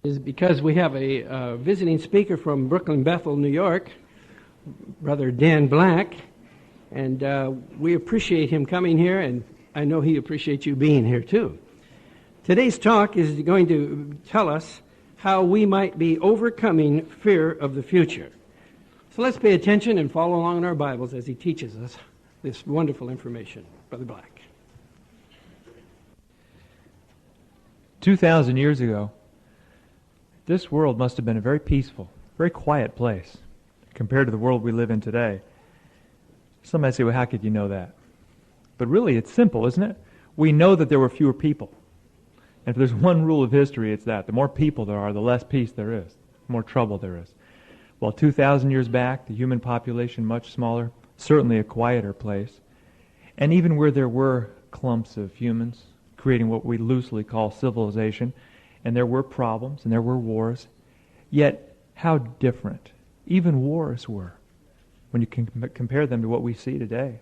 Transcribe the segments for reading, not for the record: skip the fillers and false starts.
Is because we have a visiting speaker from Brooklyn Bethel, New York, Brother Dan Black, and we appreciate him coming here, and I know he appreciates you being here too. Today's talk is going to tell us how we might be overcoming fear of the future. So let's pay attention and follow along in our Bibles as he teaches us this wonderful information. Brother Black. 2,000 years ago, this world must have been a very peaceful, very quiet place compared to the world we live in today. Some might say, well, how could you know that? But really, it's simple, isn't it? We know that there were fewer people. And if there's one rule of history, it's that. The more people there are, the less peace there is, the more trouble there is. Well, 2,000 years back, the human population much smaller, certainly a quieter place. And even where there were clumps of humans, creating what we loosely call civilization, and there were problems, and there were wars, yet how different even wars were when you can compare them to what we see today.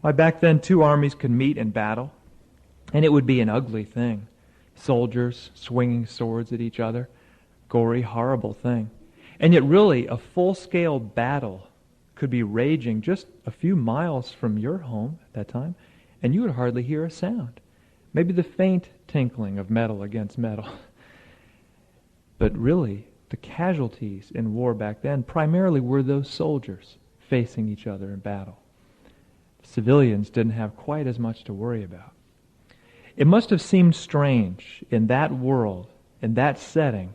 Why, back then, two armies could meet in battle, and it would be an ugly thing. Soldiers swinging swords at each other, gory, horrible thing. And yet really, a full-scale battle could be raging just a few miles from your home at that time, and you would hardly hear a sound. Maybe the faint tinkling of metal against metal. But really, the casualties in war back then primarily were those soldiers facing each other in battle. Civilians didn't have quite as much to worry about. It must have seemed strange in that world, in that setting,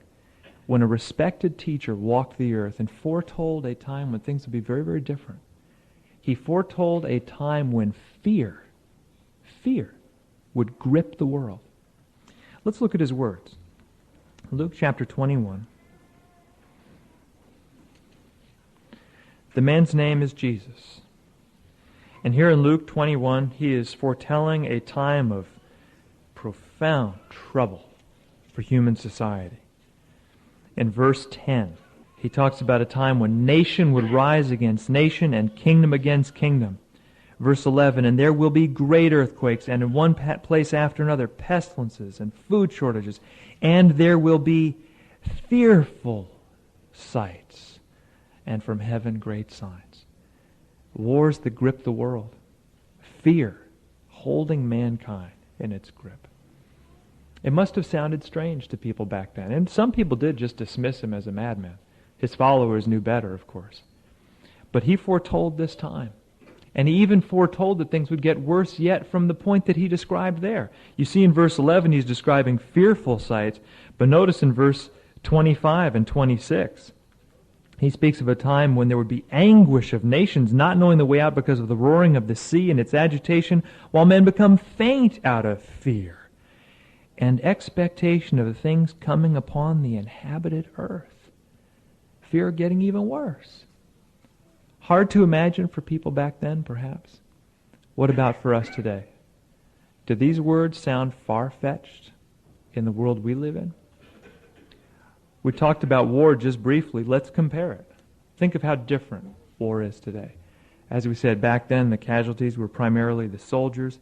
when a respected teacher walked the earth and foretold a time when things would be very, very different. He foretold a time when fear would grip the world. Let's look at his words. Luke chapter 21. The man's name is Jesus. And here in Luke 21, he is foretelling a time of profound trouble for human society. In verse 10, he talks about a time when nation would rise against nation and kingdom against kingdom. Verse 11, and there will be great earthquakes, and in one place after another, pestilences and food shortages, and there will be fearful sights, and from heaven great signs. Wars that grip the world. Fear holding mankind in its grip. It must have sounded strange to people back then, and some people did just dismiss him as a madman. His followers knew better, of course. But he foretold this time. And he even foretold that things would get worse yet from the point that he described there. You see in verse 11 he's describing fearful sights, but notice in verse 25 and 26, he speaks of a time when there would be anguish of nations not knowing the way out because of the roaring of the sea and its agitation, while men become faint out of fear and expectation of the things coming upon the inhabited earth. Fear getting even worse. Hard to imagine for people back then, perhaps. What about for us today? Do these words sound far-fetched in the world we live in? We talked about war just briefly. Let's compare it. Think of how different war is today. As we said, back then the casualties were primarily the soldiers.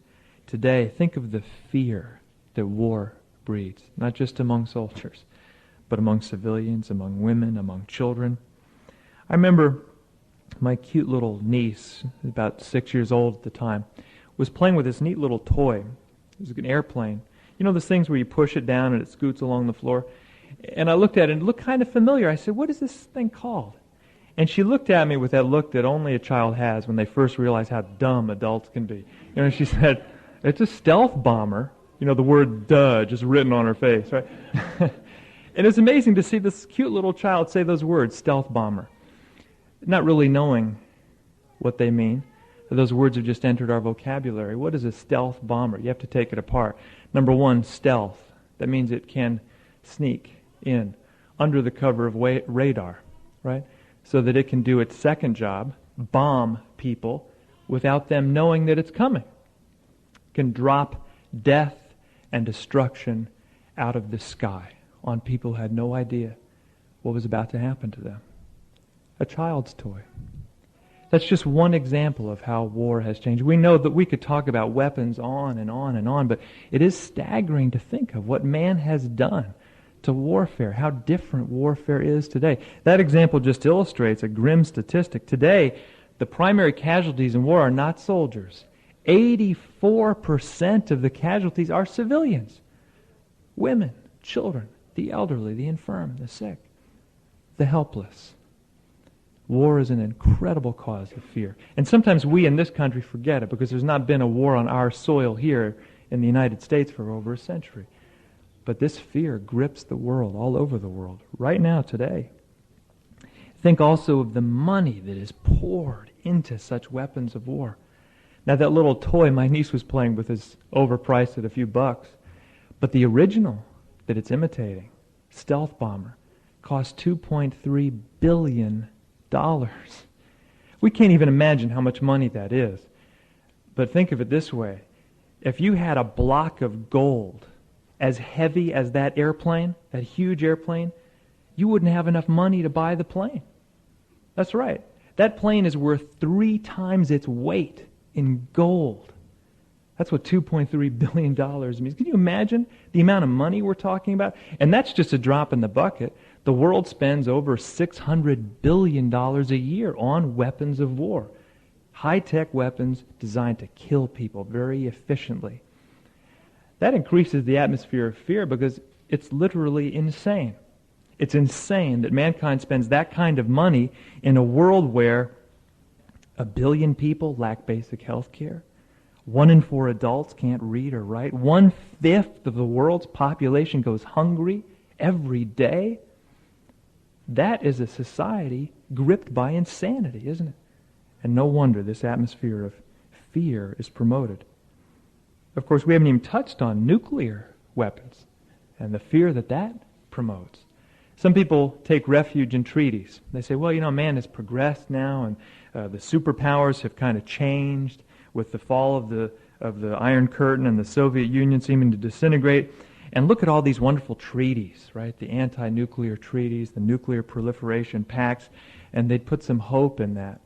Today, think of the fear that war breeds, not just among soldiers, but among civilians, among women, among children. I remember my cute little niece, about 6 years old at the time, was playing with this neat little toy. It was an airplane. You know those things where you push it down and it scoots along the floor? And I looked at it and it looked kind of familiar. I said, what is this thing called? And she looked at me with that look that only a child has when they first realize how dumb adults can be. And she said, it's a stealth bomber. You know, the word duh just written on her face, right? And it's amazing to see this cute little child say those words, stealth bomber, not really knowing what they mean. Those words have just entered our vocabulary. What is a stealth bomber? You have to take it apart. Number one, stealth. That means it can sneak in under the cover of radar, right? So that it can do its second job, bomb people, without them knowing that it's coming. It can drop death and destruction out of the sky on people who had no idea what was about to happen to them. A child's toy. That's just one example of how war has changed. We know that we could talk about weapons on and on and on, but it is staggering to think of what man has done to warfare, how different warfare is today. That example just illustrates a grim statistic. Today, the primary casualties in war are not soldiers. 84% of the casualties are civilians. Women, children, the elderly, the infirm, the sick, the helpless. War is an incredible cause of fear. And sometimes we in this country forget it because there's not been a war on our soil here in the United States for over a century. But this fear grips the world, all over the world, right now, today. Think also of the money that is poured into such weapons of war. Now, that little toy my niece was playing with is overpriced at a few bucks. But the original that it's imitating, Stealth Bomber, cost $2.3 billion. We can't even imagine how much money that is. But think of it this way. If you had a block of gold as heavy as that airplane, that huge airplane, you wouldn't have enough money to buy the plane. That's right. That plane is worth 3 times its weight in gold. That's what $2.3 billion means. Can you imagine the amount of money we're talking about? And that's just a drop in the bucket. The world spends over $600 billion a year on weapons of war. High-tech weapons designed to kill people very efficiently. That increases the atmosphere of fear because it's literally insane. It's insane that mankind spends that kind of money in a world where 1 billion people lack basic health care. 1 in 4 adults can't read or write. 1/5 of the world's population goes hungry every day. That is a society gripped by insanity, isn't it? And no wonder this atmosphere of fear is promoted. Of course, we haven't even touched on nuclear weapons and the fear that that promotes. Some people take refuge in treaties. They say, well, man has progressed now, and the superpowers have kind of changed with the fall of the Iron Curtain and the Soviet Union seeming to disintegrate. And look at all these wonderful treaties, right? The anti-nuclear treaties, the nuclear proliferation pacts, and they'd put some hope in that.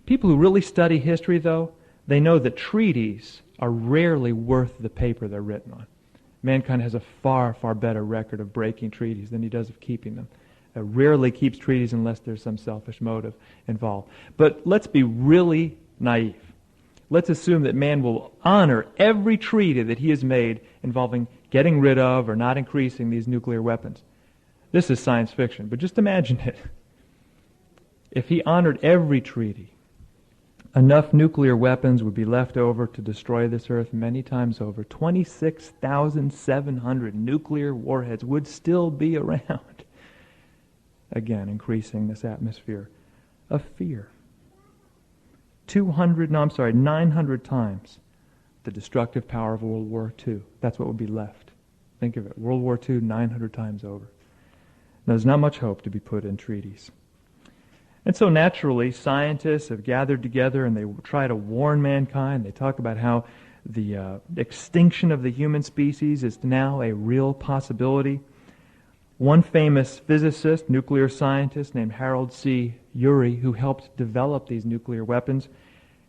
People who really study history, though, they know that treaties are rarely worth the paper they're written on. Mankind has a far, far better record of breaking treaties than he does of keeping them. Rarely keeps treaties unless there's some selfish motive involved. But let's be really naive. Let's assume that man will honor every treaty that he has made involving getting rid of or not increasing these nuclear weapons. This is science fiction, but just imagine it. If he honored every treaty, enough nuclear weapons would be left over to destroy this earth many times over. 26,700 nuclear warheads would still be around. Again, increasing this atmosphere of fear. 900 times the destructive power of World War II. That's what would be left. Think of it. World War II, 900 times over. Now, there's not much hope to be put in treaties. And so naturally, scientists have gathered together and they try to warn mankind. They talk about how the extinction of the human species is now a real possibility. One famous physicist, nuclear scientist named Harold C. Urey, who helped develop these nuclear weapons,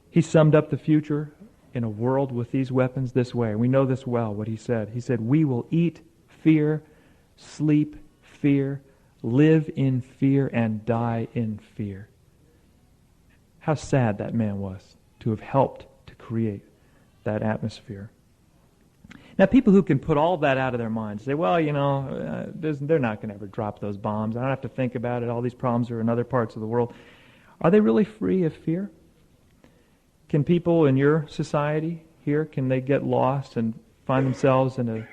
he summed up the future in a world with these weapons this way. We know this well, what he said. He said, "We will eat fear, sleep fear, live in fear, and die in fear." How sad that man was to have helped to create that atmosphere. Now, people who can put all that out of their minds say, well, they're not going to ever drop those bombs. I don't have to think about it. All these problems are in other parts of the world. Are they really free of fear? Can people in your society here, can they get lost and find themselves in a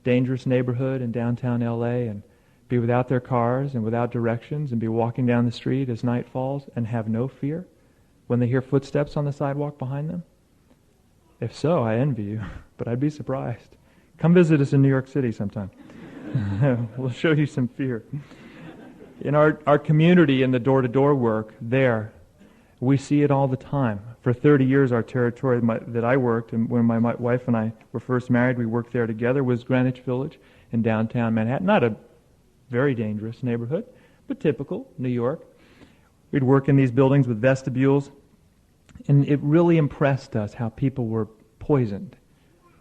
dangerous neighborhood in downtown L.A. and be without their cars and without directions and be walking down the street as night falls and have no fear when they hear footsteps on the sidewalk behind them? If so, I envy you, but I'd be surprised. Come visit us in New York City sometime. We'll show you some fear. In our community, in the door-to-door work there, we see it all the time. For 30 years, our territory that I worked, and when my wife and I were first married, we worked there together, was Greenwich Village in downtown Manhattan. Not a very dangerous neighborhood, but typical New York. We'd work in these buildings with vestibules, and it really impressed us how people were poisoned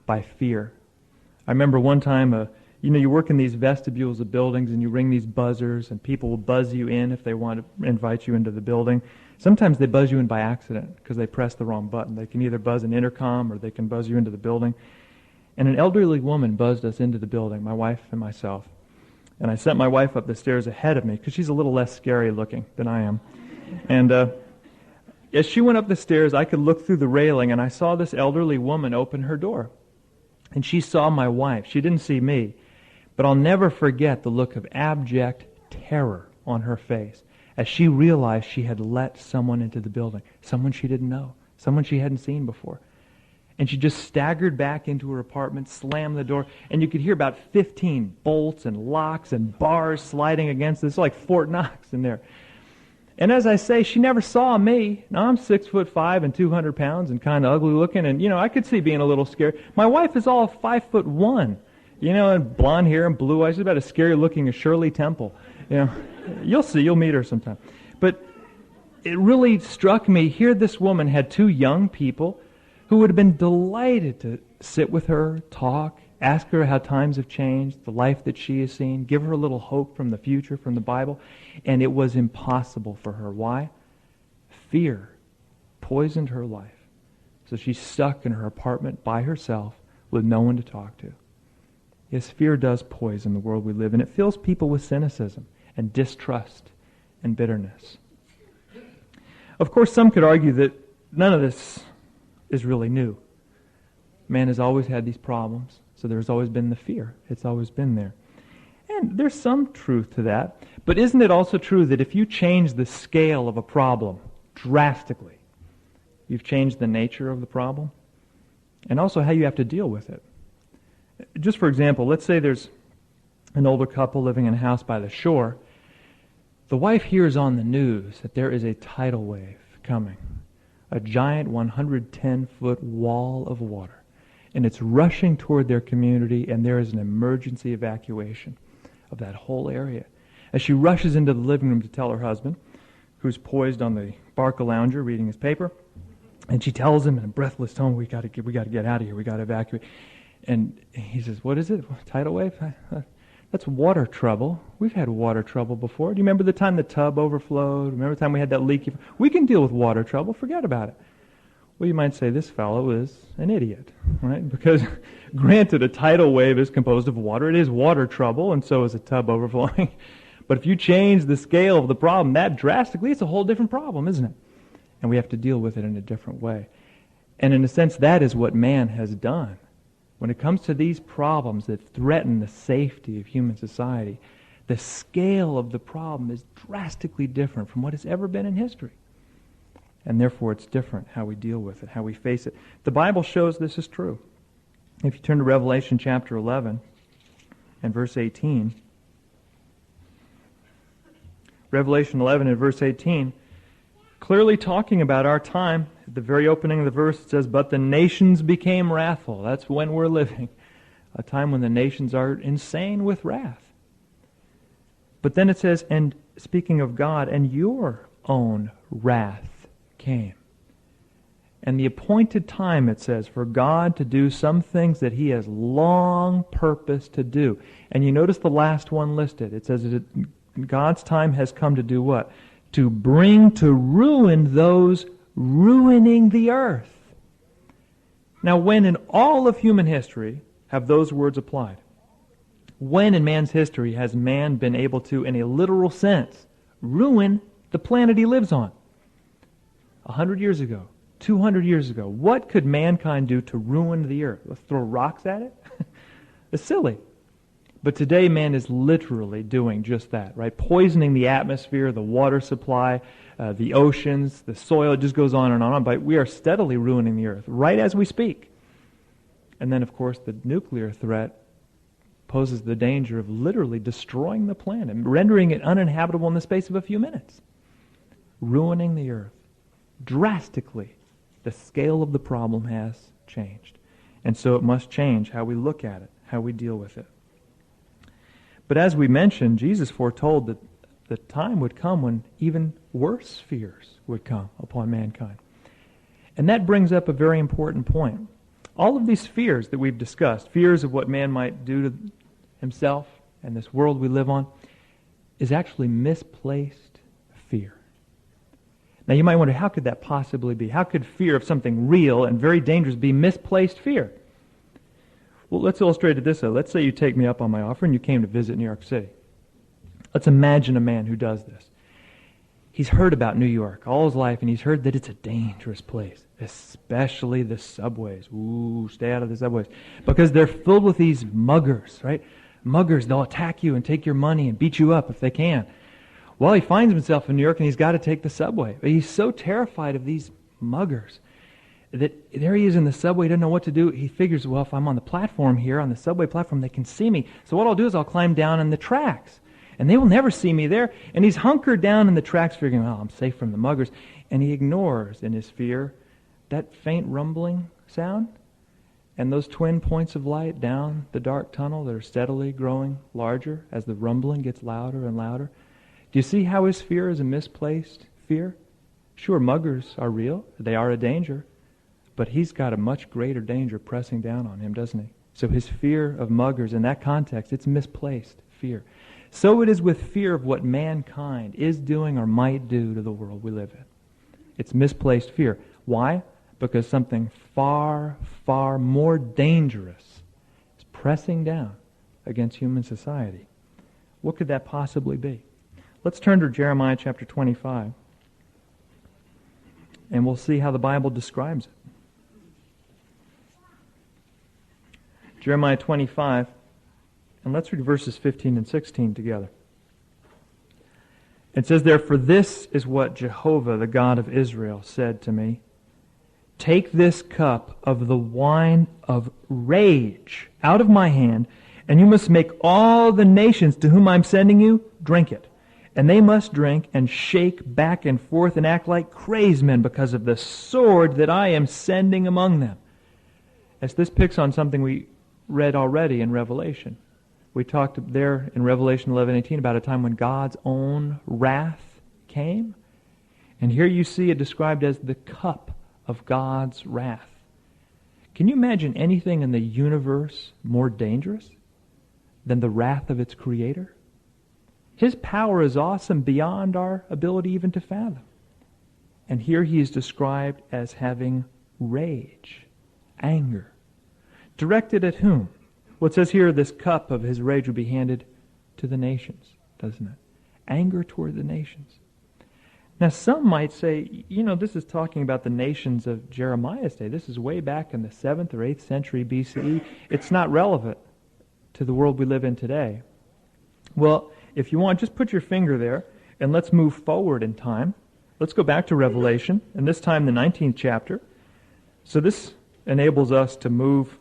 by fear. I remember one time a You know, you work in these vestibules of buildings and you ring these buzzers and people will buzz you in if they want to invite you into the building. Sometimes they buzz you in by accident because they press the wrong button. They can either buzz an intercom or they can buzz you into the building. And an elderly woman buzzed us into the building, my wife and myself. And I sent my wife up the stairs ahead of me because she's a little less scary looking than I am. And as she went up the stairs, I could look through the railing and I saw this elderly woman open her door. And she saw my wife. She didn't see me. But I'll never forget the look of abject terror on her face as she realized she had let someone into the building, someone she didn't know, someone she hadn't seen before. And she just staggered back into her apartment, slammed the door, and you could hear about 15 bolts and locks and bars sliding against it. It's like Fort Knox in there. And as I say, she never saw me. Now, I'm 6'5" and 200 pounds and kind of ugly looking, and, I could see being a little scared. My wife is all 5'1", and blonde hair and blue eyes. She's about as scary looking as Shirley Temple. You'll see. You'll meet her sometime. But it really struck me. Here this woman had two young people who would have been delighted to sit with her, talk, ask her how times have changed, the life that she has seen, give her a little hope from the future, from the Bible. And it was impossible for her. Why? Fear poisoned her life. So she's stuck in her apartment by herself with no one to talk to. Yes, fear does poison the world we live in. It fills people with cynicism and distrust and bitterness. Of course, some could argue that none of this is really new. Man has always had these problems, so there's always been the fear. It's always been there. And there's some truth to that. But isn't it also true that if you change the scale of a problem drastically, you've changed the nature of the problem and also how you have to deal with it? Just for example, let's say there's an older couple living in a house by the shore. The wife hears on the news that there is a tidal wave coming, a giant 110-foot wall of water, and it's rushing toward their community, and there is an emergency evacuation of that whole area. As she rushes into the living room to tell her husband, who's poised on the Barcalounger reading his paper, and she tells him in a breathless tone, we got to get out of here, we got to evacuate. And he says, what is it? Tidal wave? That's water trouble. We've had water trouble before. Do you remember the time the tub overflowed? Remember the time we had that leak? We can deal with water trouble. Forget about it. Well, you might say this fellow is an idiot, right? Because granted, a tidal wave is composed of water. It is water trouble, and so is a tub overflowing. But if you change the scale of the problem that drastically, it's a whole different problem, isn't it? And we have to deal with it in a different way. And in a sense, that is what man has done. When it comes to these problems that threaten the safety of human society, the scale of the problem is drastically different from what has ever been in history. And therefore it's different how we deal with it, how we face it. The Bible shows this is true. If you turn to Revelation chapter 11 and verse 18, Revelation 11 and verse 18, clearly talking about our time. At the very opening of the verse it says, but the nations became wrathful. That's when we're living. A time when the nations are insane with wrath. But then it says, and speaking of God, and your own wrath came. And the appointed time, it says, for God to do some things that He has long purposed to do. And you notice the last one listed. It says that God's time has come to do what? To bring to ruin those ruining the earth. Now, when in all of human history have those words applied? When in man's history has man been able to, in a literal sense, ruin the planet he lives on? 100 years ago, 200 years ago. What could mankind do to ruin the earth? Let's throw rocks at it? It's silly. But today man is literally doing just that, right? Poisoning the atmosphere, the water supply, the oceans, the soil. It just goes on and on. But we are steadily ruining the earth right as we speak. And then, of course, the nuclear threat poses the danger of literally destroying the planet, rendering it uninhabitable in the space of a few minutes. Ruining the earth. Drastically, the scale of the problem has changed. And so it must change how we look at it, how we deal with it. But as we mentioned, Jesus foretold that the time would come when even worse fears would come upon mankind. And that brings up a very important point. All of these fears that we've discussed, fears of what man might do to himself and this world we live on is actually misplaced fear. Now you might wonder, how could that possibly be? How could fear of something real and very dangerous be misplaced fear? Well, let's illustrate it this way. Let's say you take me up on my offer and you came to visit New York City. Let's imagine a man who does this. He's heard about New York all his life, and he's heard that it's a dangerous place, especially the subways. Ooh, stay out of the subways. Because they're filled with these muggers, right? Muggers, they'll attack you and take your money and beat you up if they can. Well, he finds himself in New York, and he's got to take the subway. But he's so terrified of these muggers that there he is in the subway, he doesn't know what to do. He figures, well, if I'm on the platform here, on the subway platform, they can see me. So what I'll do is I'll climb down in the tracks. And they will never see me there. And he's hunkered down in the tracks figuring, I'm safe from the muggers. And he ignores, in his fear, that faint rumbling sound and those twin points of light down the dark tunnel that are steadily growing larger as the rumbling gets louder and louder. Do you see how his fear is a misplaced fear? Sure, muggers are real. They are a danger. But he's got a much greater danger pressing down on him, doesn't he? So his fear of muggers, in that context, it's misplaced fear. So it is with fear of what mankind is doing or might do to the world we live in. It's misplaced fear. Why? Because something far, far more dangerous is pressing down against human society. What could that possibly be? Let's turn to Jeremiah chapter 25, and we'll see how the Bible describes it. Jeremiah 25, and let's read verses 15 and 16 together. It says there, "For this is what Jehovah, the God of Israel, said to me. Take this cup of the wine of rage out of my hand, and you must make all the nations to whom I'm sending you drink it. And they must drink and shake back and forth and act like crazed men because of the sword that I am sending among them." As this picks on something we read already in Revelation. We talked there in Revelation 11:18 about a time when God's own wrath came. And here you see it described as the cup of God's wrath. Can you imagine anything in the universe more dangerous than the wrath of its creator? His power is awesome beyond our ability even to fathom. And here he is described as having rage, anger. Directed at whom? Well, it says here this cup of his rage would be handed to the nations, doesn't it? Anger toward the nations. Now, some might say, this is talking about the nations of Jeremiah's day. This is way back in the 7th or 8th century BCE. It's not relevant to the world we live in today. Well, if you want, just put your finger there, and let's move forward in time. Let's go back to Revelation, and this time the 19th chapter. So this enables us to move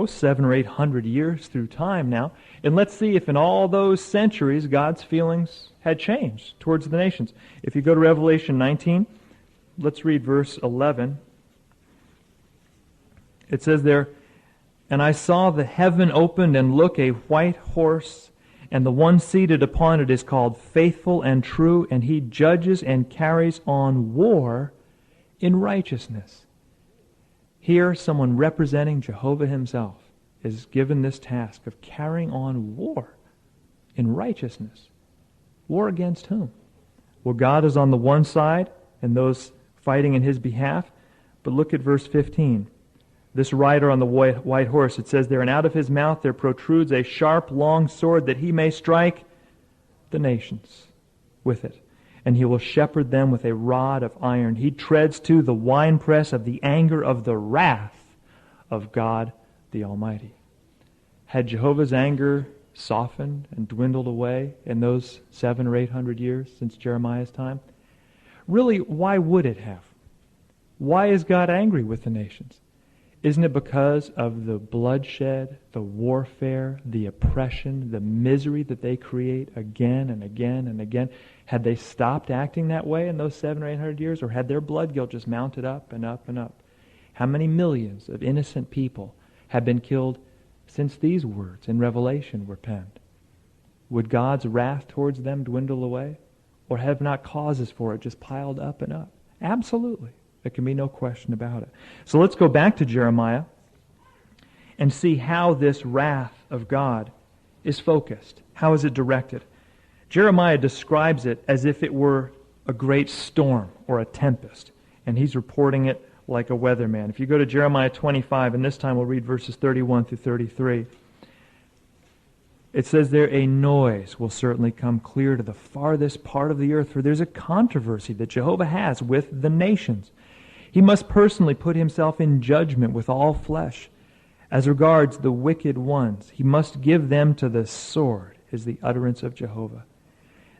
700 or 800 years through time now. And let's see if in all those centuries God's feelings had changed towards the nations. If you go to Revelation 19, let's read verse 11. It says there, "And I saw the heaven opened, and look, a white horse, and the one seated upon it is called Faithful and True, and he judges and carries on war in righteousness." Here, someone representing Jehovah himself is given this task of carrying on war in righteousness. War against whom? Well, God is on the one side and those fighting in his behalf. But look at verse 15. This rider on the white horse, it says there, "And out of his mouth there protrudes a sharp, long sword, that he may strike the nations with it. And he will shepherd them with a rod of iron. He treads to the winepress of the anger of the wrath of God the Almighty." Had Jehovah's anger softened and dwindled away in those 700 or 800 years since Jeremiah's time? Really, why would it have? Why is God angry with the nations? Isn't it because of the bloodshed, the warfare, the oppression, the misery that they create again and again and again? Had they stopped acting that way in those 700 or 800 years, or had their blood guilt just mounted up and up and up? How many millions of innocent people have been killed since these words in Revelation were penned? Would God's wrath towards them dwindle away? Or have not causes for it just piled up and up? Absolutely. There can be no question about it. So let's go back to Jeremiah and see how this wrath of God is focused? How is it directed? Jeremiah describes it as if it were a great storm or a tempest, and he's reporting it like a weatherman. If you go to Jeremiah 25, and this time we'll read verses 31 through 33, it says there, a noise will certainly come clear to the farthest part of the earth, for there's a controversy that Jehovah has with the nations. He must personally put himself in judgment with all flesh. As regards the wicked ones, he must give them to the sword, is the utterance of Jehovah.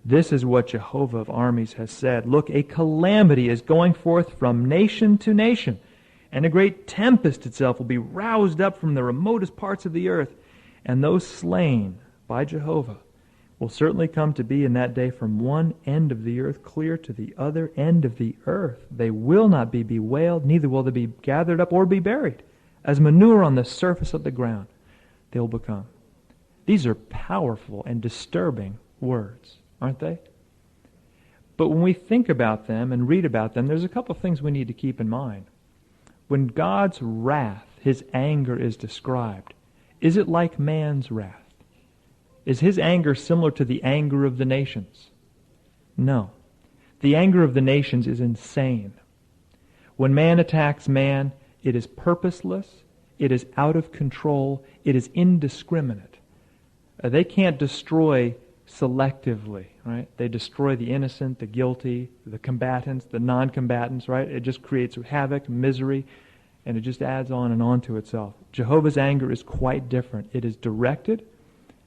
This is what Jehovah of armies has said. Look, a calamity is going forth from nation to nation, and a great tempest itself will be roused up from the remotest parts of the earth, and those slain by Jehovah will certainly come to be in that day from one end of the earth clear to the other end of the earth. They will not be bewailed, neither will they be gathered up or be buried. As manure on the surface of the ground, they will become. These are powerful and disturbing words, aren't they? But when we think about them and read about them, there's a couple of things we need to keep in mind. When God's wrath, his anger, is described, is it like man's wrath? Is his anger similar to the anger of the nations? No. The anger of the nations is insane. When man attacks man, it is purposeless, it is out of control, it is indiscriminate. They can't destroy selectively, right? They destroy the innocent, the guilty, the combatants, the non-combatants, right? It just creates havoc, misery, and it just adds on and on to itself. Jehovah's anger is quite different. It is directed,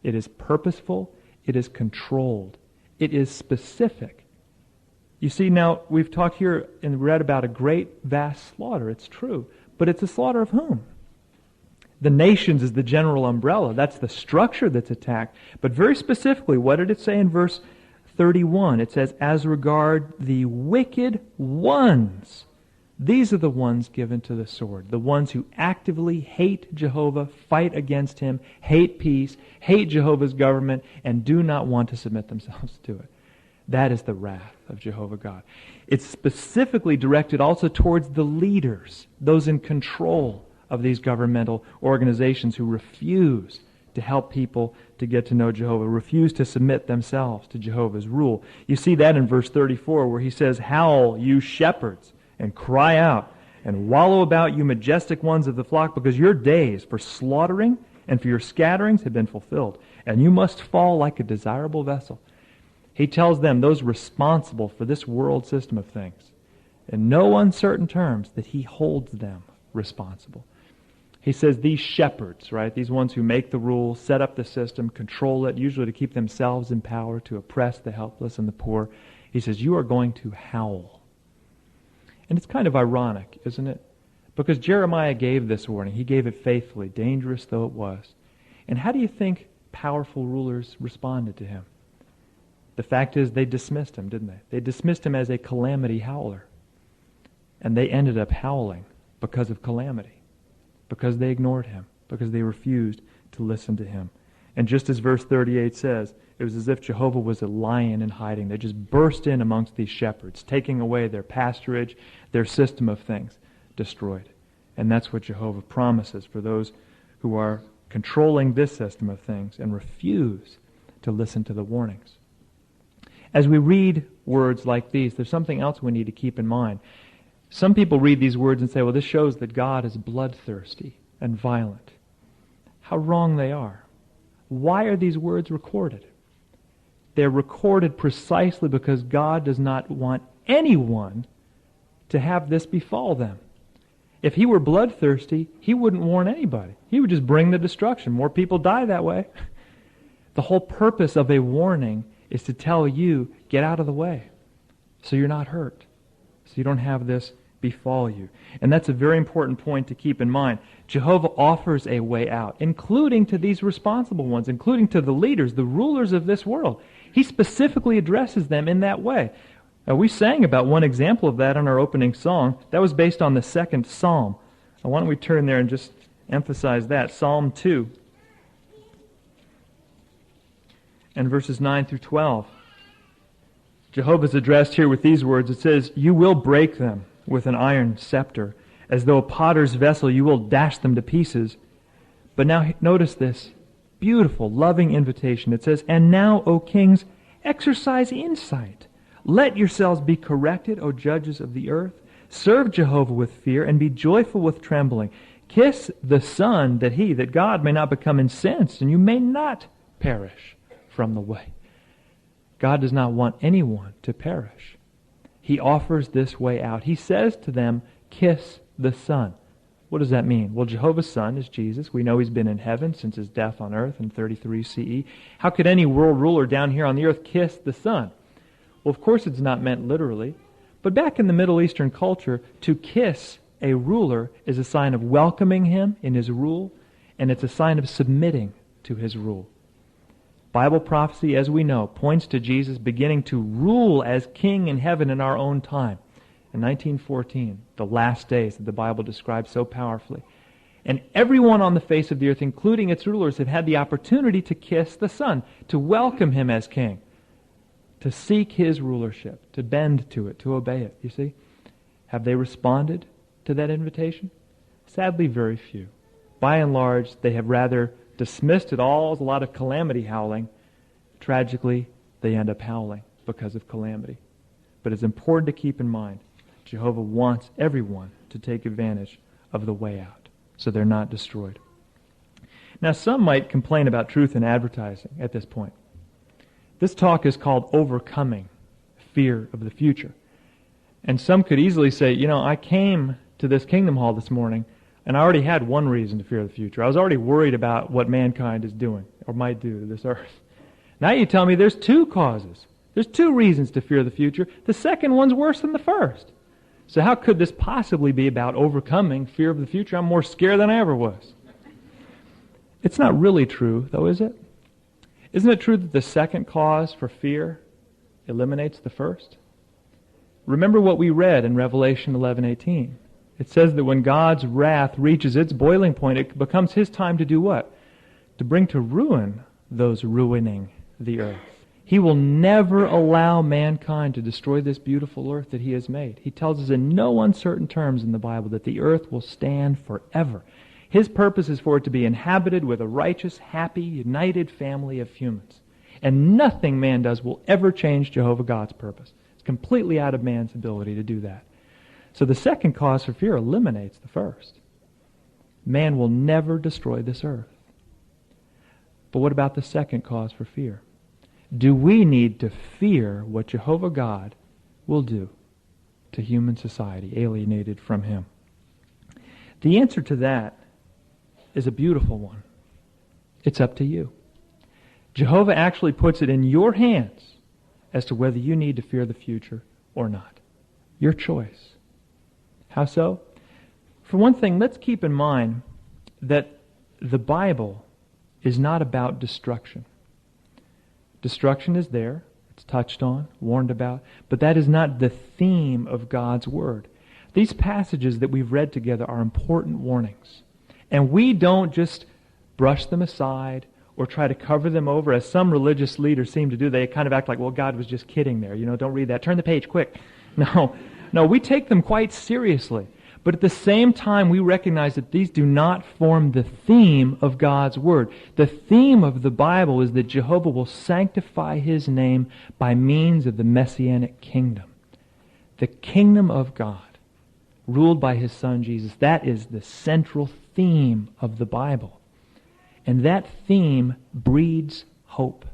it is purposeful, it is controlled, it is specific. You see, now, we've talked here and read about a great, vast slaughter. It's true. But it's a slaughter of whom? The nations is the general umbrella. That's the structure that's attacked. But very specifically, what did it say in verse 31? It says, as regard the wicked ones, these are the ones given to the sword. The ones who actively hate Jehovah, fight against him, hate peace, hate Jehovah's government, and do not want to submit themselves to it. That is the wrath of Jehovah God. It's specifically directed also towards the leaders, those in control of these governmental organizations who refuse to help people to get to know Jehovah, refuse to submit themselves to Jehovah's rule. You see that in verse 34 where he says, howl, you shepherds, and cry out, and wallow about, you majestic ones of the flock, because your days for slaughtering and for your scatterings have been fulfilled, and you must fall like a desirable vessel. He tells them, those responsible for this world system of things, in no uncertain terms, that he holds them responsible. He says these shepherds, right, these ones who make the rules, set up the system, control it, usually to keep themselves in power, to oppress the helpless and the poor, he says, you are going to howl. And it's kind of ironic, isn't it? Because Jeremiah gave this warning. He gave it faithfully, dangerous though it was. And how do you think powerful rulers responded to him? The fact is, they dismissed him, didn't they? They dismissed him as a calamity howler. And they ended up howling because of calamity, because they ignored him, because they refused to listen to him. And just as verse 38 says, it was as if Jehovah was a lion in hiding. They just burst in amongst these shepherds, taking away their pasturage, their system of things, destroyed. And that's what Jehovah promises for those who are controlling this system of things and refuse to listen to the warnings. As we read words like these, there's something else we need to keep in mind. Some people read these words and say, well, this shows that God is bloodthirsty and violent. How wrong they are. Why are these words recorded? They're recorded precisely because God does not want anyone to have this befall them. If he were bloodthirsty, he wouldn't warn anybody. He would just bring the destruction. More people die that way. The whole purpose of a warning is to tell you, get out of the way, so you're not hurt, so you don't have this befall you. And that's a very important point to keep in mind. Jehovah offers a way out, including to these responsible ones, including to the leaders, the rulers of this world. He specifically addresses them in that way. We sang about one example of that in our opening song. That was based on the 2nd Psalm. Now, why don't we turn there and just emphasize that. Psalm 2. And verses 9 through 12. Jehovah's addressed here with these words. It says, you will break them with an iron scepter. As though a potter's vessel, you will dash them to pieces. But now notice this. beautiful, loving invitation. It says, "And now, O kings, exercise insight. Let yourselves be corrected, O judges of the earth. Serve Jehovah with fear, and be joyful with trembling. Kiss the Son, that God may not become incensed, and you may not perish from the way." God does not want anyone to perish. He offers this way out. He says to them, kiss the Son. What does that mean? Well, Jehovah's Son is Jesus. We know he's been in heaven since his death on earth in 33 CE. How could any world ruler down here on the earth kiss the Son? Well, of course it's not meant literally. But back in the Middle Eastern culture, to kiss a ruler is a sign of welcoming him in his rule, and it's a sign of submitting to his rule. Bible prophecy, as we know, points to Jesus beginning to rule as king in heaven in our own time. In 1914, the last days that the Bible describes so powerfully. And everyone on the face of the earth, including its rulers, have had the opportunity to kiss the Son, to welcome him as king, to seek his rulership, to bend to it, to obey it. You see? Have they responded to that invitation? Sadly, very few. By and large, they have rather dismissed it all as a lot of calamity howling. Tragically, they end up howling because of calamity. But it's important to keep in mind, Jehovah wants everyone to take advantage of the way out, so they're not destroyed. Now, some might complain about truth in advertising at this point. This talk is called Overcoming Fear of the Future. And some could easily say, I came to this Kingdom Hall this morning, and I already had one reason to fear the future. I was already worried about what mankind is doing, or might do to this earth. Now you tell me there's two causes. There's two reasons to fear the future. The second one's worse than the first. So how could this possibly be about overcoming fear of the future? I'm more scared than I ever was. It's not really true, though, is it? Isn't it true that the second cause for fear eliminates the first? Remember what we read in Revelation 11:18. It says that when God's wrath reaches its boiling point, it becomes his time to do what? To bring to ruin those ruining the earth. He will never allow mankind to destroy this beautiful earth that he has made. He tells us in no uncertain terms in the Bible that the earth will stand forever. His purpose is for it to be inhabited with a righteous, happy, united family of humans. And nothing man does will ever change Jehovah God's purpose. It's completely out of man's ability to do that. So the second cause for fear eliminates the first. Man will never destroy this earth. But what about the second cause for fear? Do we need to fear what Jehovah God will do to human society, alienated from him? The answer to that is a beautiful one. It's up to you. Jehovah actually puts it in your hands as to whether you need to fear the future or not. Your choice. How so? For one thing, let's keep in mind that the Bible is not about destruction. Destruction is there, it's touched on, warned about, but that is not the theme of God's Word. These passages that we've read together are important warnings. And we don't just brush them aside or try to cover them over, as some religious leaders seem to do. They kind of act like, well, God was just kidding there. Don't read that. Turn the page, quick. No, we take them quite seriously. But at the same time, we recognize that these do not form the theme of God's Word. The theme of the Bible is that Jehovah will sanctify his name by means of the Messianic kingdom. The kingdom of God, ruled by his Son Jesus. That is the central theme of the Bible. And that theme breeds hope.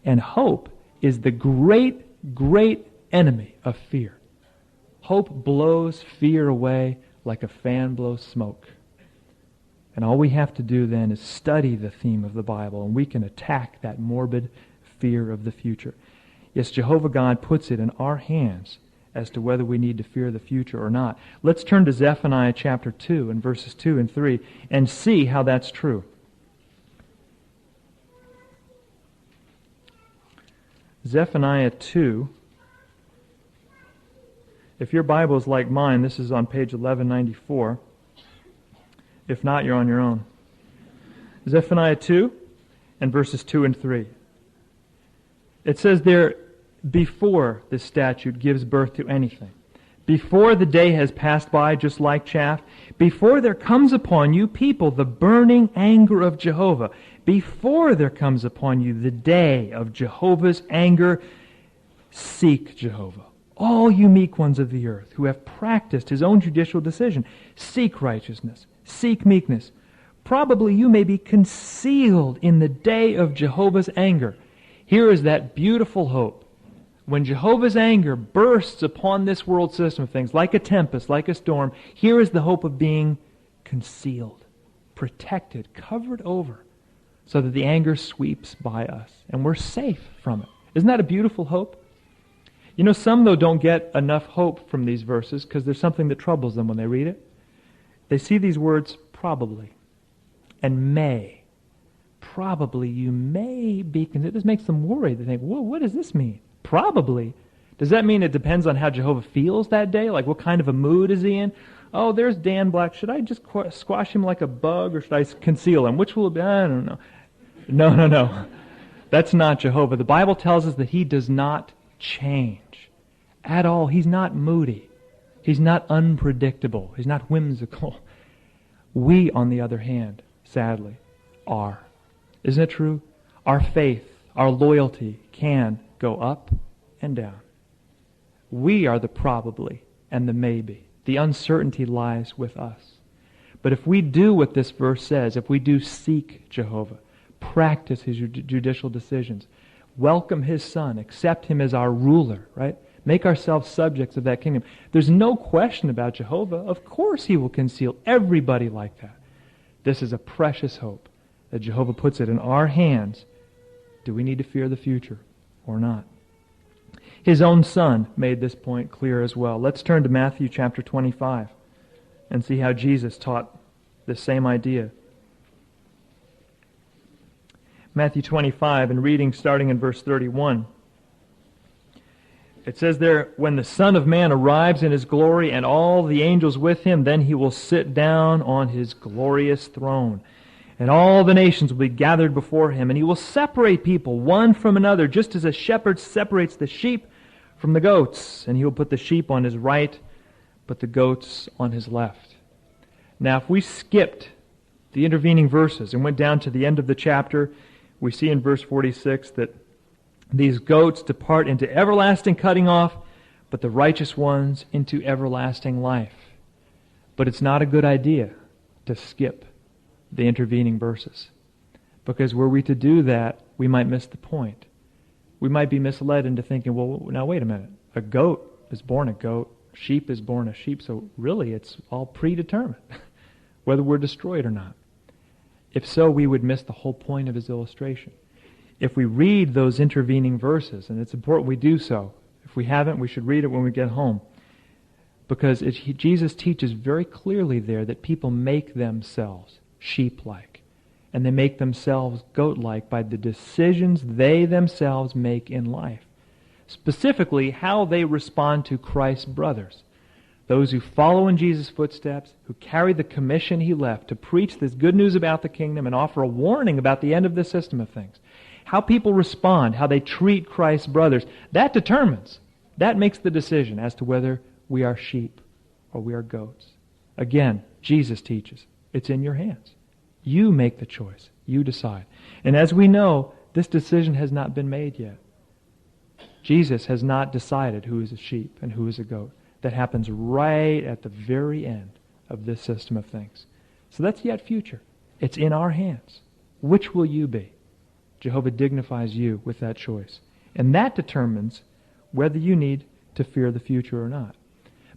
And hope is the great, great enemy of fear. Hope blows fear away like a fan blows smoke. And all we have to do then is study the theme of the Bible, and we can attack that morbid fear of the future. Yes, Jehovah God puts it in our hands as to whether we need to fear the future or not. Let's turn to Zephaniah chapter 2 and verses 2 and 3 and see how that's true. Zephaniah 2. If your Bible is like mine, this is on page 1194. If not, you're on your own. Zephaniah 2 and verses 2 and 3. It says there, before this statute gives birth to anything, before the day has passed by just like chaff, before there comes upon you, people, the burning anger of Jehovah, before there comes upon you the day of Jehovah's anger, seek Jehovah. All you meek ones of the earth who have practiced his own judicial decision, seek righteousness, seek meekness. Probably you may be concealed in the day of Jehovah's anger. Here is that beautiful hope. When Jehovah's anger bursts upon this world system of things, like a tempest, like a storm, here is the hope of being concealed, protected, covered over, so that the anger sweeps by us, and we're safe from it. Isn't that a beautiful hope? You know, some, though, don't get enough hope from these verses because there's something that troubles them when they read it. They see these words, probably, and may. Probably you may be considered. This makes them worried. They think, whoa, what does this mean? Probably. Does that mean it depends on how Jehovah feels that day? Like what kind of a mood is he in? Oh, there's Dan Black. Should I just squash him like a bug or should I conceal him? Which will it be? I don't know. No. That's not Jehovah. The Bible tells us that he does not change at all. He's not moody. He's not unpredictable. He's not whimsical. We, on the other hand, sadly, are. Isn't it true? Our faith, our loyalty can go up and down. We are the probably and the maybe. The uncertainty lies with us. But if we do what this verse says, if we do seek Jehovah, practice his judicial decisions, welcome his Son, accept him as our ruler, right? Make ourselves subjects of that kingdom. There's no question about Jehovah. Of course he will conceal everybody like that. This is a precious hope that Jehovah puts it in our hands. Do we need to fear the future or not? His own Son made this point clear as well. Let's turn to Matthew chapter 25 and see how Jesus taught the same idea. Matthew 25, and reading starting in verse 31. It says there, when the Son of Man arrives in his glory and all the angels with him, then he will sit down on his glorious throne. And all the nations will be gathered before him, and he will separate people one from another, just as a shepherd separates the sheep from the goats. And he will put the sheep on his right, but the goats on his left. Now, if we skipped the intervening verses and went down to the end of the chapter, we see in verse 46 that these goats depart into everlasting cutting off, but the righteous ones into everlasting life. But it's not a good idea to skip the intervening verses, because were we to do that, we might miss the point. We might be misled into thinking, well, now wait a minute. A goat is born a goat. Sheep is born a sheep. So really it's all predetermined, whether we're destroyed or not. If so, we would miss the whole point of his illustration. If we read those intervening verses, and it's important we do so. If we haven't, we should read it when we get home. Because Jesus teaches very clearly there that people make themselves sheep-like. And they make themselves goat-like by the decisions they themselves make in life. Specifically, how they respond to Christ's brothers. Those who follow in Jesus' footsteps, who carry the commission he left to preach this good news about the kingdom and offer a warning about the end of this system of things. How people respond, how they treat Christ's brothers, that determines, that makes the decision as to whether we are sheep or we are goats. Again, Jesus teaches, it's in your hands. You make the choice. You decide. And as we know, this decision has not been made yet. Jesus has not decided who is a sheep and who is a goat. That happens right at the very end of this system of things. So that's yet future. It's in our hands. Which will you be? Jehovah dignifies you with that choice. And that determines whether you need to fear the future or not.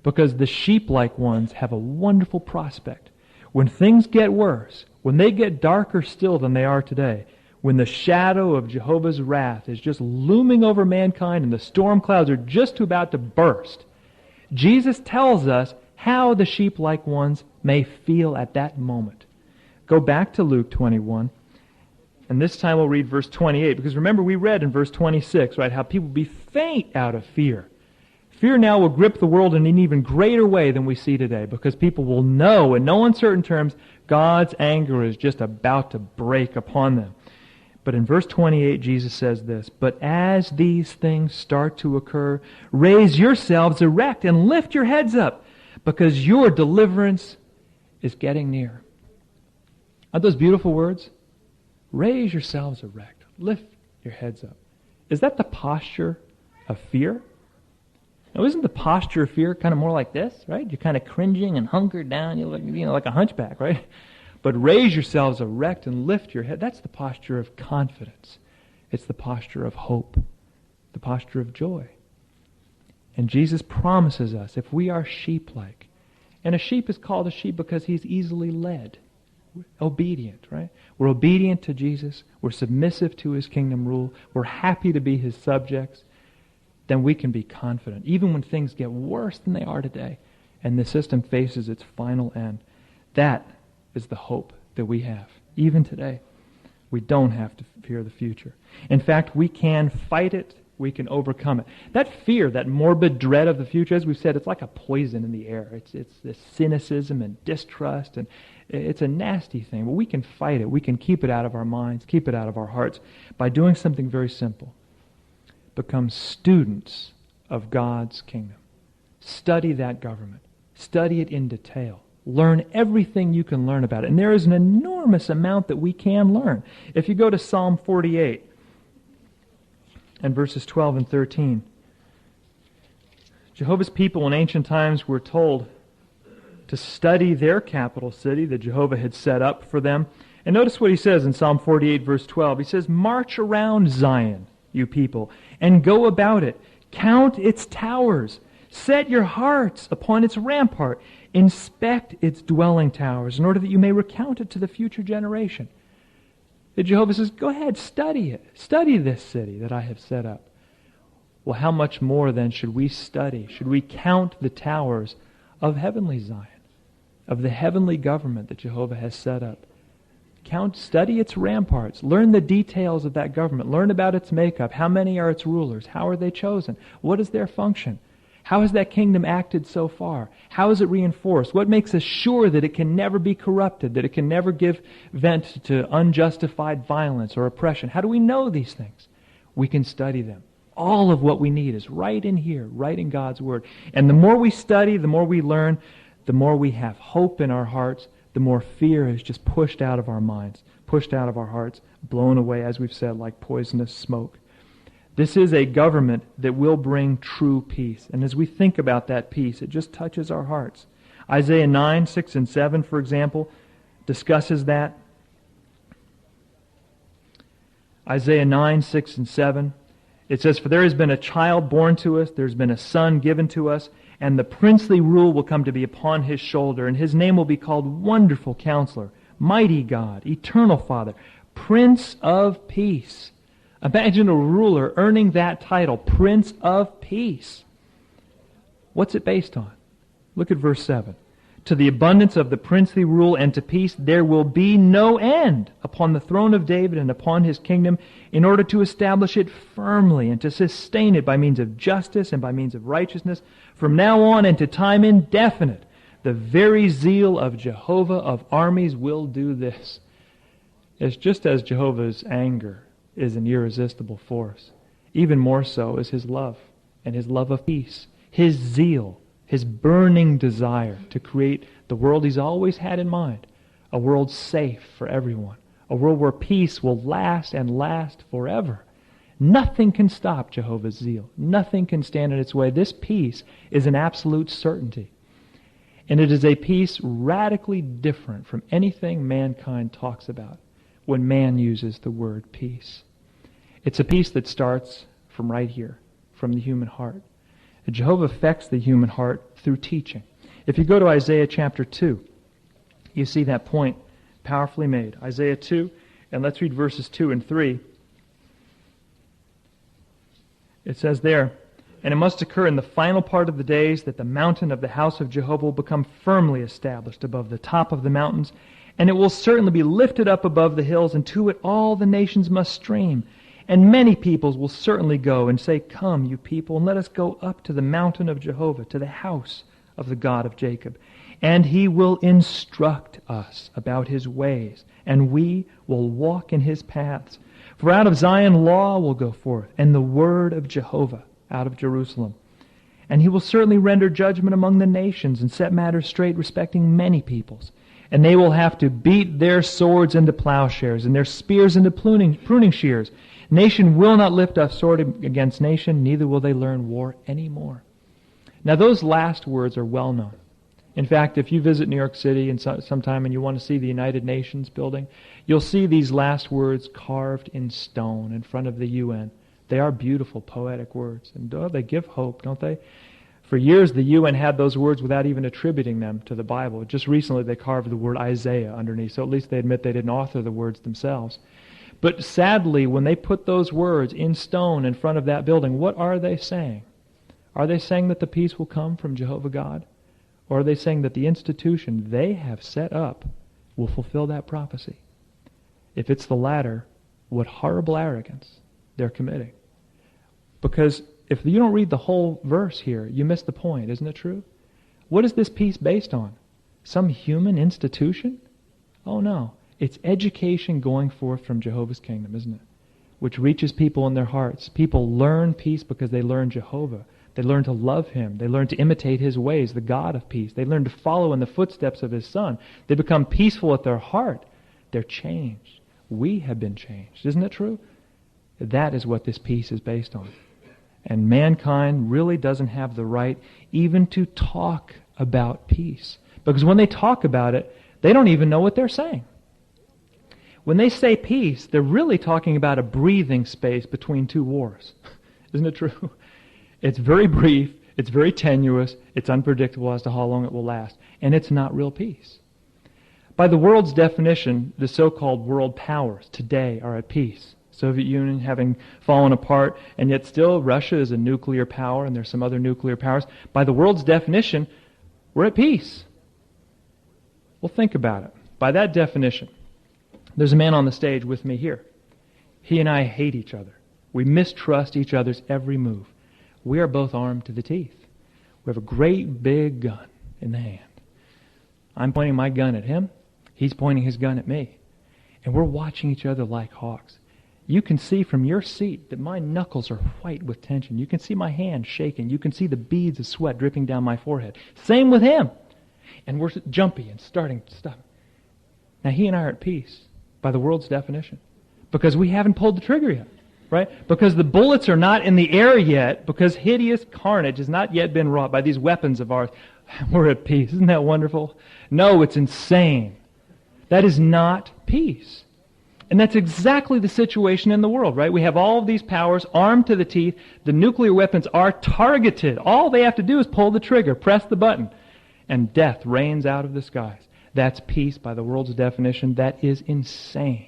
Because the sheep-like ones have a wonderful prospect. When things get worse, when they get darker still than they are today, when the shadow of Jehovah's wrath is just looming over mankind and the storm clouds are just about to burst, Jesus tells us how the sheep-like ones may feel at that moment. Go back to Luke 21, and this time we'll read verse 28, because remember we read in verse 26, right, how people be faint out of fear. Fear now will grip the world in an even greater way than we see today, because people will know in no uncertain terms God's anger is just about to break upon them. But in verse 28, Jesus says this, "But as these things start to occur, raise yourselves erect and lift your heads up, because your deliverance is getting near." Aren't those beautiful words? Raise yourselves erect. Lift your heads up. Is that the posture of fear? Now, isn't the posture of fear kind of more like this, right? You're kind of cringing and hunkered down. You look, like a hunchback, right? But raise yourselves erect and lift your head. That's the posture of confidence. It's the posture of hope, the posture of joy. And Jesus promises us, if we are sheep-like, and a sheep is called a sheep because he's easily led, obedient, right? We're obedient to Jesus. We're submissive to his kingdom rule. We're happy to be his subjects. Then we can be confident, even when things get worse than they are today, and the system faces its final end. That is the hope that we have, even today. We don't have to fear the future. In fact, we can fight it. We can overcome it. That fear, that morbid dread of the future, as we've said, it's like a poison in the air. It's this cynicism and distrust, and it's a nasty thing. But we can fight it. We can keep it out of our minds, keep it out of our hearts by doing something very simple. Become students of God's kingdom. Study that government. Study it in detail. Learn everything you can learn about it. And there is an enormous amount that we can learn. If you go to Psalm 48 and verses 12 and 13, Jehovah's people in ancient times were told to study their capital city that Jehovah had set up for them. And notice what he says in Psalm 48 verse 12. He says, "March around Zion, you people, and go about it. Count its towers. Set your hearts upon its rampart. Inspect its dwelling towers, in order that you may recount it to the future generation." That Jehovah says, go ahead, study it. Study this city that I have set up. Well, how much more then should we study? Should we count the towers of heavenly Zion, of the heavenly government that Jehovah has set up? Study its ramparts. Learn the details of that government. Learn about its makeup. How many are its rulers? How are they chosen? What is their function? How has that kingdom acted so far? How is it reinforced? What makes us sure that it can never be corrupted, that it can never give vent to unjustified violence or oppression? How do we know these things? We can study them. All of what we need is right in here, right in God's Word. And the more we study, the more we learn, the more we have hope in our hearts, the more fear is just pushed out of our minds, pushed out of our hearts, blown away, as we've said, like poisonous smoke. This is a government that will bring true peace. And as we think about that peace, it just touches our hearts. Isaiah 9, 6, and 7, for example, discusses that. Isaiah 9, 6, and 7. It says, "For there has been a child born to us, there has been a son given to us, and the princely rule will come to be upon his shoulder, and his name will be called Wonderful Counselor, Mighty God, Eternal Father, Prince of Peace." Imagine a ruler earning that title, Prince of Peace. What's it based on? Look at verse 7. "To the abundance of the princely rule and to peace there will be no end upon the throne of David and upon his kingdom, in order to establish it firmly and to sustain it by means of justice and by means of righteousness, from now on and to time indefinite. The very zeal of Jehovah of armies will do this." It's just as Jehovah's anger is an irresistible force, even more so is his love and his love of peace, his zeal, his burning desire to create the world he's always had in mind, a world safe for everyone, a world where peace will last and last forever. Nothing can stop Jehovah's zeal. Nothing can stand in its way. This peace is an absolute certainty. And it is a peace radically different from anything mankind talks about when man uses the word peace. It's a peace that starts from right here, from the human heart. Jehovah affects the human heart through teaching. If you go to Isaiah chapter 2, you see that point powerfully made. Isaiah 2, and let's read verses 2 and 3. It says there, "And it must occur in the final part of the days that the mountain of the house of Jehovah will become firmly established above the top of the mountains, and it will certainly be lifted up above the hills, and to it all the nations must stream. And many peoples will certainly go and say, 'Come, you people, and let us go up to the mountain of Jehovah, to the house of the God of Jacob. And he will instruct us about his ways, and we will walk in his paths. For out of Zion law will go forth, and the word of Jehovah out of Jerusalem. And he will certainly render judgment among the nations and set matters straight respecting many peoples. And they will have to beat their swords into plowshares and their spears into pruning shears. Nation will not lift up sword against nation, neither will they learn war anymore. Now those last words are well known. In fact, if you visit New York City and sometime and you want to see the United Nations building, you'll see these last words carved in stone in front of the UN. They are beautiful, poetic words. And they give hope, don't they? For years, the UN had those words without even attributing them to the Bible. Just recently, they carved the word Isaiah underneath, so at least they admit they didn't author the words themselves. But sadly, when they put those words in stone in front of that building, what are they saying? Are they saying that the peace will come from Jehovah God? Or are they saying that the institution they have set up will fulfill that prophecy? If it's the latter, what horrible arrogance they're committing. Because if you don't read the whole verse here, you miss the point, isn't it true? What is this peace based on? Some human institution? Oh no, it's education going forth from Jehovah's kingdom, isn't it? Which reaches people in their hearts. People learn peace because they learn Jehovah. They learn to love Him. They learn to imitate His ways, the God of peace. They learn to follow in the footsteps of His Son. They become peaceful at their heart. They're changed. We have been changed. Isn't it true? That is what this peace is based on. And mankind really doesn't have the right even to talk about peace. Because when they talk about it, they don't even know what they're saying. When they say peace, they're really talking about a breathing space between two wars. Isn't it true? It's very brief, it's very tenuous, it's unpredictable as to how long it will last, and it's not real peace. By the world's definition, the so-called world powers today are at peace. Soviet Union having fallen apart, and yet still Russia is a nuclear power, and there's some other nuclear powers. By the world's definition, we're at peace. Well, think about it. By that definition, there's a man on the stage with me here. He and I hate each other. We mistrust each other's every move. We are both armed to the teeth. We have a great big gun in the hand. I'm pointing my gun at him. He's pointing his gun at me. And we're watching each other like hawks. You can see from your seat that my knuckles are white with tension. You can see my hand shaking. You can see the beads of sweat dripping down my forehead. Same with him. And we're jumpy and starting stuff. Now he and I are at peace by the world's definition because we haven't pulled the trigger yet. Right? Because the bullets are not in the air yet, because hideous carnage has not yet been wrought by these weapons of ours. We're at peace. Isn't that wonderful? No, it's insane. That is not peace. And that's exactly the situation in the world, right? We have all of these powers armed to the teeth. The nuclear weapons are targeted. All they have to do is pull the trigger, press the button, and death rains out of the skies. That's peace by the world's definition. That is insane.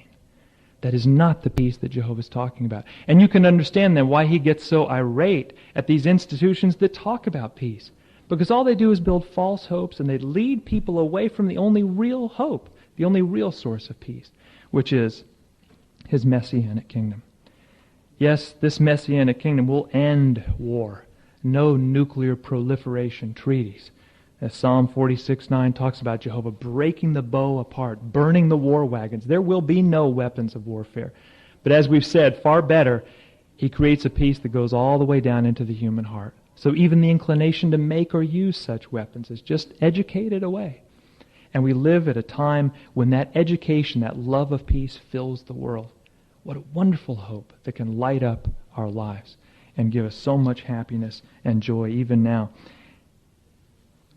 That is not the peace that Jehovah is talking about. And you can understand then why he gets so irate at these institutions that talk about peace. Because all they do is build false hopes and they lead people away from the only real hope, the only real source of peace, which is His Messianic kingdom. Yes, this Messianic kingdom will end war. No nuclear proliferation treaties. As Psalm 46:9 talks about Jehovah breaking the bow apart, burning the war wagons. There will be no weapons of warfare. But as we've said, far better, He creates a peace that goes all the way down into the human heart. So even the inclination to make or use such weapons is just educated away. And we live at a time when that education, that love of peace fills the world. What a wonderful hope that can light up our lives and give us so much happiness and joy even now.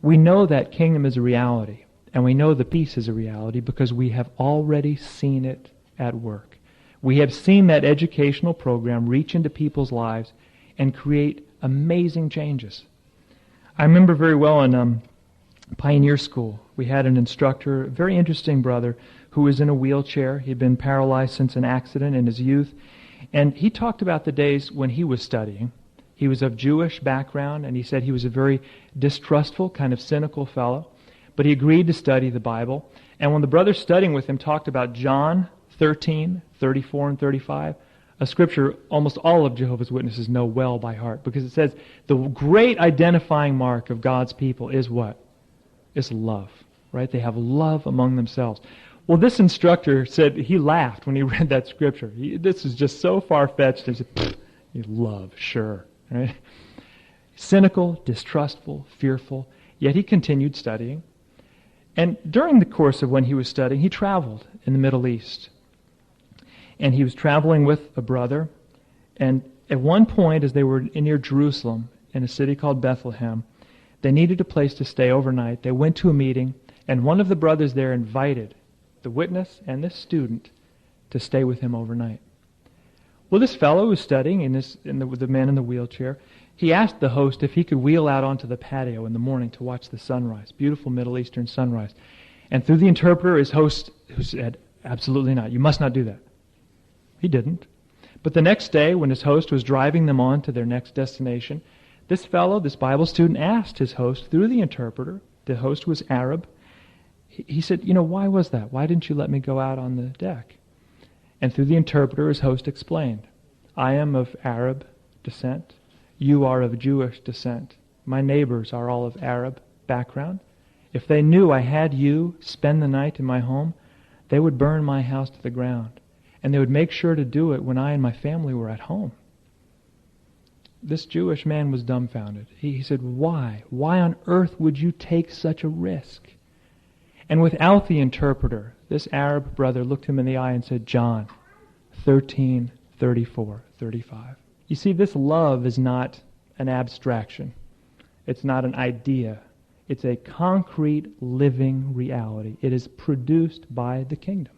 We know that kingdom is a reality, and we know the peace is a reality because we have already seen it at work. We have seen that educational program reach into people's lives and create amazing changes. I remember very well in Pioneer School, we had an instructor, a very interesting brother, who was in a wheelchair. He'd been paralyzed since an accident in his youth, and he talked about the days when he was studying. He was of Jewish background, and he said he was a very distrustful, kind of cynical fellow. But he agreed to study the Bible. And when the brother studying with him talked about John 13:34 and 35, a scripture almost all of Jehovah's Witnesses know well by heart, because it says the great identifying mark of God's people is what? It's love, right? They have love among themselves. Well, this instructor said he laughed when he read that scripture. This is just so far-fetched. He said, you love, sure. Right? Cynical, distrustful, fearful, yet he continued studying. And during the course of when he was studying, he traveled in the Middle East. And he was traveling with a brother. And at one point, as they were near Jerusalem, in a city called Bethlehem, they needed a place to stay overnight. They went to a meeting, and one of the brothers there invited the witness and this student to stay with him overnight. Well, this fellow who was studying, the man in the wheelchair, he asked the host if he could wheel out onto the patio in the morning to watch the sunrise, beautiful Middle Eastern sunrise. And through the interpreter, his host who said, absolutely not, you must not do that. He didn't. But the next day, when his host was driving them on to their next destination, this fellow, this Bible student, asked his host through the interpreter, the host was Arab, he said, why was that? Why didn't you let me go out on the deck? And through the interpreter, his host explained, I am of Arab descent. You are of Jewish descent. My neighbors are all of Arab background. If they knew I had you spend the night in my home, they would burn my house to the ground. And they would make sure to do it when I and my family were at home. This Jewish man was dumbfounded. He said, why? Why on earth would you take such a risk? And without the interpreter, this Arab brother looked him in the eye and said, John 13, 34, 35. You see, this love is not an abstraction. It's not an idea. It's a concrete, living reality. It is produced by the kingdom.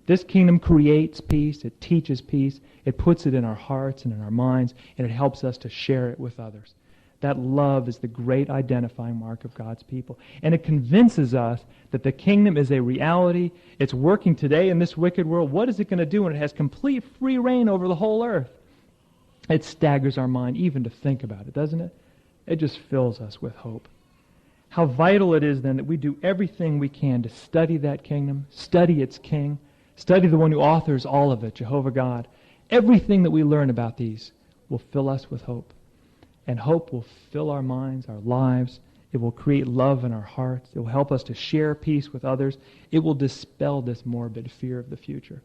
This kingdom creates peace, it teaches peace, it puts it in our hearts and in our minds, and it helps us to share it with others. That love is the great identifying mark of God's people. And it convinces us that the kingdom is a reality. It's working today in this wicked world. What is it going to do when it has complete free reign over the whole earth? It staggers our mind even to think about it, doesn't it? It just fills us with hope. How vital it is then that we do everything we can to study that kingdom, study its king, study the one who authors all of it, Jehovah God. Everything that we learn about these will fill us with hope. And hope will fill our minds, our lives. It will create love in our hearts. It will help us to share peace with others. It will dispel this morbid fear of the future.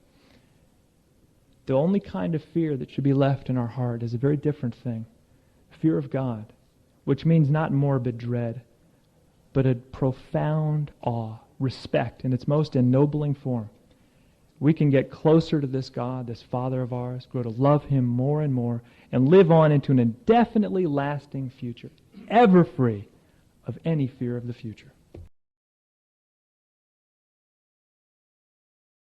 The only kind of fear that should be left in our heart is a very different thing. Fear of God, which means not morbid dread, but a profound awe, respect in its most ennobling form. We can get closer to this God, this Father of ours, grow to love Him more and more, and live on into an indefinitely lasting future, ever free of any fear of the future.